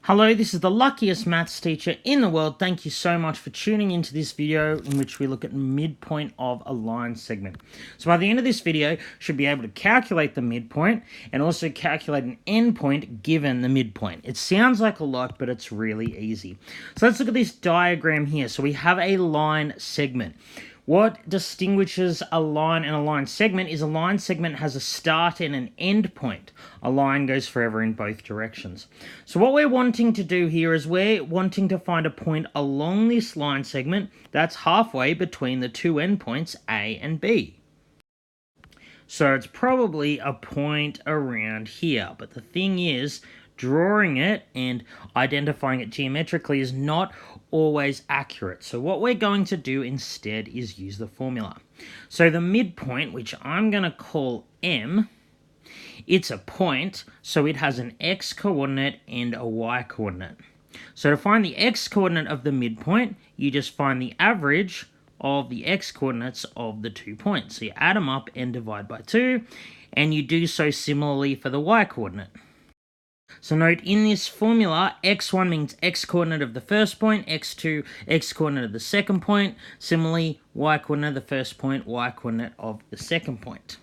Hello, this is the luckiest maths teacher in the world. Thank you so much for tuning into this video in which we look at midpoint of a line segment. So by the end of this video, you should be able to calculate the midpoint and also calculate an endpoint given the midpoint. It sounds like a lot, but it's really easy. So let's look at this diagram here. So we have a line segment. What distinguishes a line and a line segment is a line segment has a start and an end point. A line goes forever in both directions. So what we're wanting to do here is we're wanting to find a point along this line segment that's halfway between the two endpoints A and B. So it's probably a point around here, but the thing is, drawing it and identifying it geometrically is not always accurate. So what we're going to do instead is use the formula. So the midpoint, which I'm going to call M, it's a point, so it has an x coordinate and a y coordinate. So to find the x coordinate of the midpoint, you just find the average of the x coordinates of the 2 points. So you add them up and divide by 2, and you do so similarly for the y coordinate. So note in this formula, x1 means x coordinate of the first point, x2 x coordinate of the second point. Similarly, y coordinate of the first point, y coordinate of the second point.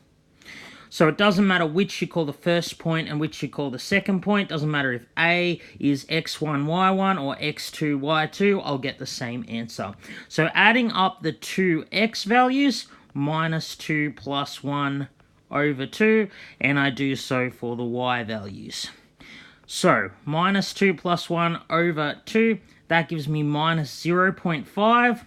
So it doesn't matter which you call the first point and which you call the second point. Doesn't matter if A is x1, y1 or x2, y2, I'll get the same answer. So adding up the two x values, minus 2 plus 1 over 2, and I do so for the y values. So, minus 2 plus 1 over 2, that gives me minus 0.5,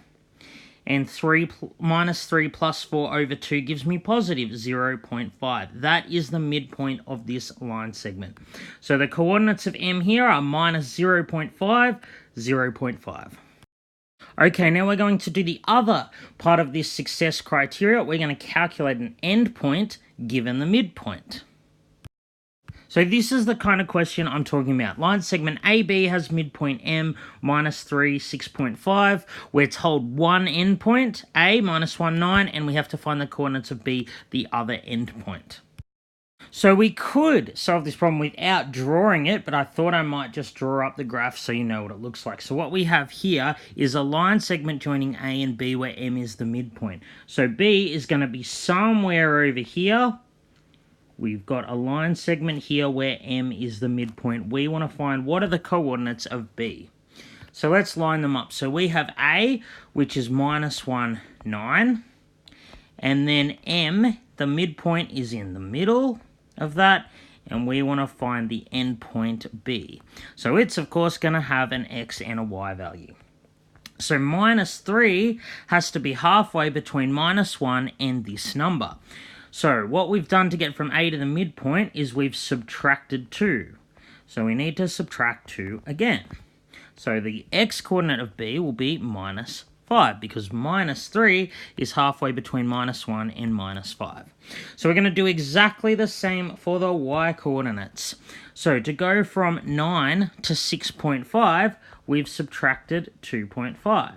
and minus 3 plus 4 over 2 gives me positive 0.5. That is the midpoint of this line segment. So the coordinates of M here are minus 0.5, 0.5. Okay, now we're going to do the other part of this success criteria. We're going to calculate an endpoint given the midpoint. So this is the kind of question I'm talking about. Line segment AB has midpoint M minus 3, 6.5. We're told one endpoint, A minus 1, 9, and we have to find the coordinates of B, the other endpoint. So we could solve this problem without drawing it, but I thought I might just draw up the graph so you know what it looks like. So what we have here is a line segment joining A and B where M is the midpoint. So B is going to be somewhere over here. We've got a line segment here where M is the midpoint. We want to find what are the coordinates of B. So let's line them up. So we have A, which is minus 1, 9. And then M, the midpoint is in the middle of that. And we want to find the endpoint B. So it's, of course, going to have an X and a Y value. So minus 3 has to be halfway between minus 1 and this number. So what we've done to get from A to the midpoint is we've subtracted 2. So we need to subtract 2 again. So the x coordinate of B will be minus 5 because minus 3 is halfway between minus 1 and minus 5. So we're going to do exactly the same for the y coordinates. So to go from 9 to 6.5, we've subtracted 2.5.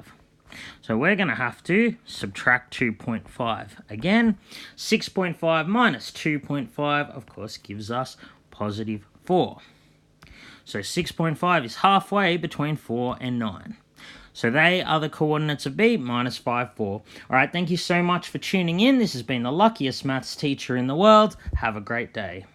So we're going to have to subtract 2.5 again. 6.5 minus 2.5, of course, gives us positive 4. So 6.5 is halfway between 4 and 9. So they are the coordinates of B, minus 5, 4. All right, thank you so much for tuning in. This has been the luckiest maths teacher in the world. Have a great day.